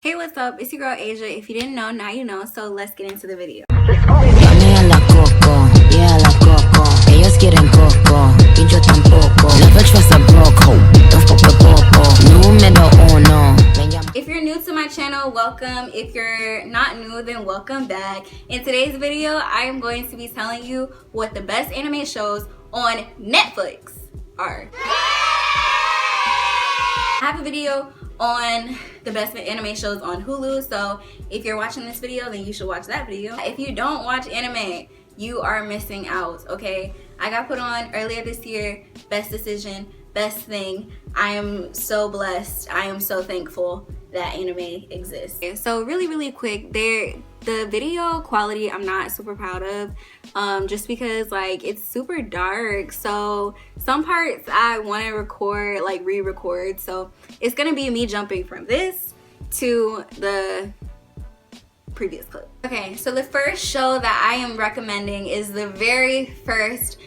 Hey, what's up? It's your girl Asia. If you didn't know, now you know, so let's get into the video. If you're new to my channel, welcome. If you're not new, then welcome back. In today's video, I am going to be telling you what the best anime shows on Netflix are. I have a video on the best anime shows on Hulu, so if you're watching this video, then you should watch that video. If you don't watch anime, you are missing out, okay? I got put on earlier this year, best decision, best thing. I am so blessed. I am so thankful that anime exists. So really quick, the video quality I'm not super proud of, just because like it's super dark, so some parts I want to record, like re-record, so it's gonna be me jumping from this to the previous clip. Okay, so the first show that I am recommending is the very first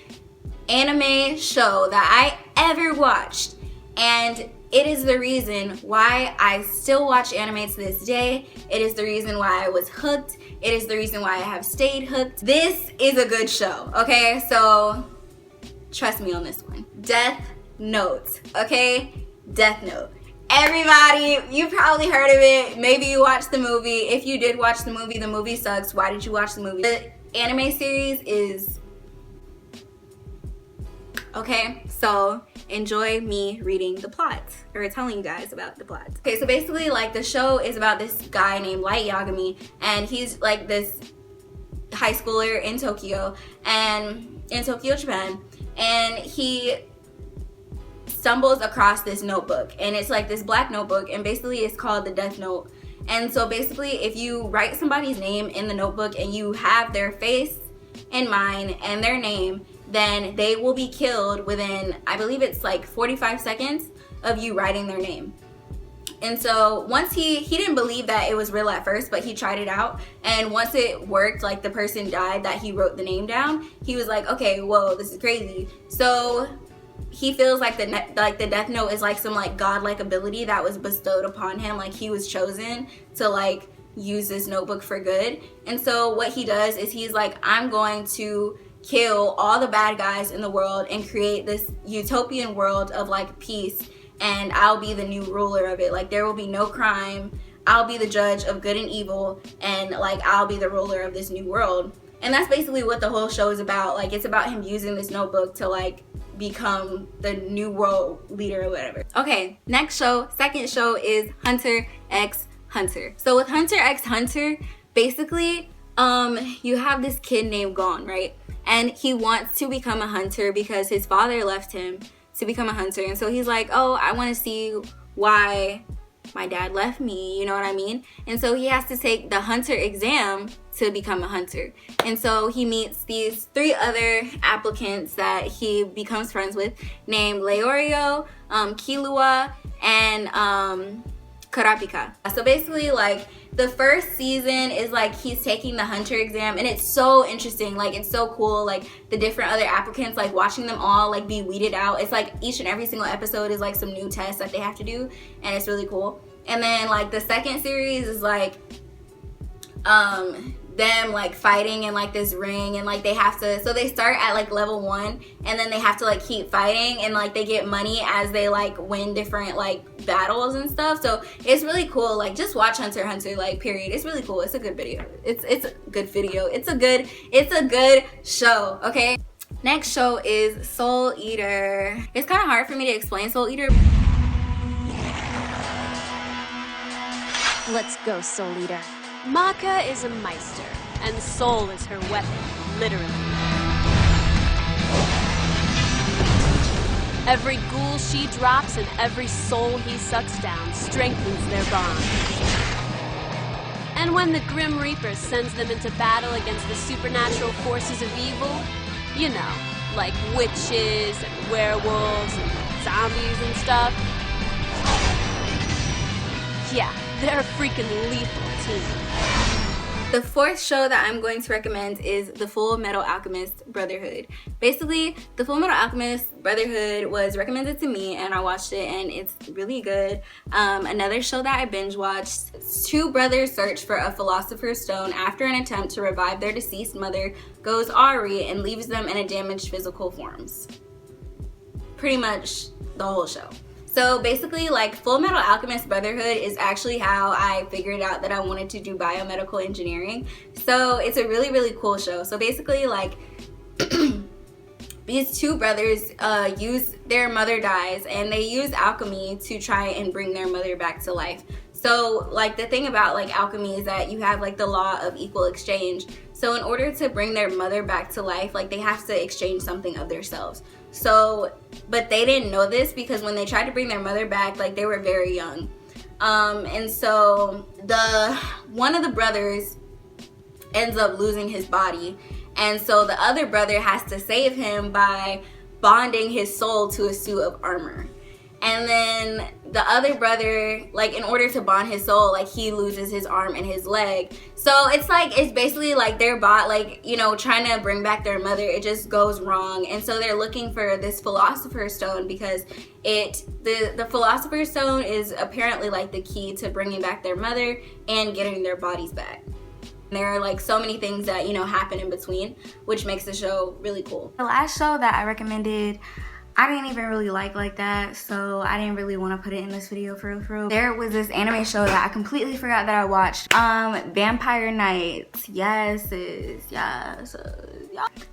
anime show that I ever watched, and it is the reason why I still watch anime to this day. It is the reason why I was hooked. It is the reason why I have stayed hooked. This is a good show, okay? So trust me on this one. Death Note, okay? Death Note. Everybody, you probably heard of it. Maybe you watched the movie. If you did watch the movie sucks. Why did you watch the movie? The anime series is okay, so enjoy me reading the plot or telling you guys about the plot. Okay, so basically like the show is about this guy named Light Yagami, and he's like this high schooler in Tokyo, Japan, and he stumbles across this notebook, and it's like this black notebook, and basically it's called the Death Note. And so basically if you write somebody's name in the notebook and you have their face in mind and their name, then they will be killed within, I believe it's like 45 seconds of you writing their name. And so once he didn't believe that it was real at first, but he tried it out, and once it worked, like the person died that he wrote the name down, he was like, okay, whoa, this is crazy. So he feels like the Death Note is like some like godlike ability that was bestowed upon him, like he was chosen to like use this notebook for good. And so what he does is he's like, I'm going to kill all the bad guys in the world and create this utopian world of like peace, and I'll be the new ruler of it. Like there will be no crime. I'll be the judge of good and evil, and like I'll be the ruler of this new world. And that's basically what the whole show is about. Like it's about him using this notebook to like become the new world leader or whatever. Okay, next show, second show is Hunter x Hunter. So with Hunter x Hunter, basically you have this kid named Gon, right? And he wants to become a hunter because his father left him to become a hunter. And so he's like, oh, I want to see why my dad left me, you know what I mean? And so he has to take the hunter exam to become a hunter. And so he meets these three other applicants that he becomes friends with, named Leorio, Killua, and Kurapika. So basically like the first season is like he's taking the hunter exam, and it's so interesting, like it's so cool, like the different other applicants, like watching them all like be weeded out. It's like each and every single episode is like some new test that they have to do, and it's really cool. And then like the second series is like them like fighting in like this ring, and like they have to, so they start at like level 1, and then they have to like keep fighting, and like they get money as they like win different like battles and stuff. So it's really cool. Like just watch Hunter x Hunter, like period. It's really cool. It's a good video. It's a good video. It's a good show, okay? Next show is Soul Eater. It's kind of hard for me to explain Soul Eater. Let's go, Soul Eater. Maka is a meister, and soul is her weapon, literally. Every ghoul she drops and every soul he sucks down strengthens their bond. And when the Grim Reaper sends them into battle against the supernatural forces of evil, you know, like witches and werewolves and zombies and stuff, yeah, they're a freaking lethal team. The fourth show that I'm going to recommend is The Full Metal Alchemist Brotherhood. Basically, The Full Metal Alchemist Brotherhood was recommended to me and I watched it and it's really good. Another show that I binge watched, two brothers search for a philosopher's stone after an attempt to revive their deceased mother goes awry and leaves them in a damaged physical forms. Pretty much the whole show. So basically, like, Full Metal Alchemist Brotherhood is actually how I figured out that I wanted to do biomedical engineering. So it's a really, really cool show. So basically, like, these two brothers their mother dies and they use alchemy to try and bring their mother back to life. So, like, the thing about, like, alchemy is that you have, like, the law of equal exchange. So in order to bring their mother back to life, like, they have to exchange something of themselves. So, but they didn't know this because when they tried to bring their mother back, like, they were very young. And so one of the brothers ends up losing his body. And so the other brother has to save him by bonding his soul to a suit of armor. And then the other brother, like, in order to bond his soul, like, he loses his arm and his leg. So it's like, it's basically like their bot, like, you know, trying to bring back their mother, it just goes wrong. And so they're looking for this philosopher's stone because the philosopher's stone is apparently like the key to bringing back their mother and getting their bodies back. There are, like, so many things that, you know, happen in between, which makes the show really cool. The last show that I recommended, I didn't even really like that, so I didn't really want to put it in this video for real. There was this anime show that I completely forgot that I watched. Vampire Night. Yes.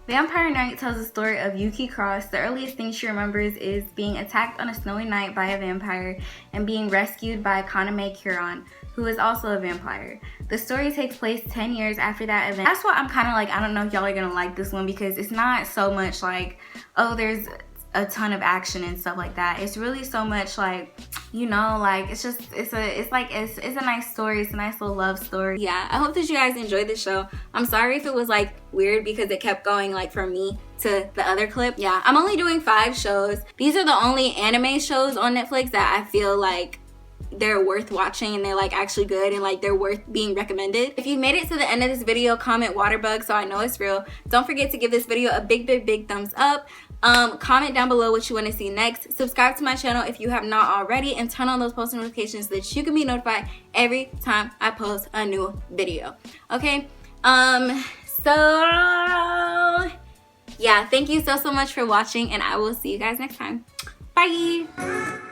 Vampire Night tells the story of Yuki Cross. The earliest thing she remembers is being attacked on a snowy night by a vampire and being rescued by Kaname Kiron, who is also a vampire. The story takes place 10 years after that event. That's why I'm kind of like, I don't know if y'all are gonna like this one because it's not so much like, oh, there's a ton of action and stuff like that. It's really so much like, you know, like, it's a nice story. It's a nice little love story. Yeah, I hope that you guys enjoyed this show. I'm sorry if it was, like, weird because it kept going, like, from me to the other clip. Yeah, I'm only doing 5 shows. These are the only anime shows on Netflix that I feel like they're worth watching and they're, like, actually good and, like, they're worth being recommended. If you made it to the end of this video, comment waterbug so I know it's real. Don't forget to give this video a big thumbs up. Comment down below what you want to see next. Subscribe to my channel if you have not already and turn on those post notifications so that you can be notified every time I post a new video. Okay, so yeah, thank you so much for watching and I will see you guys next time. Bye.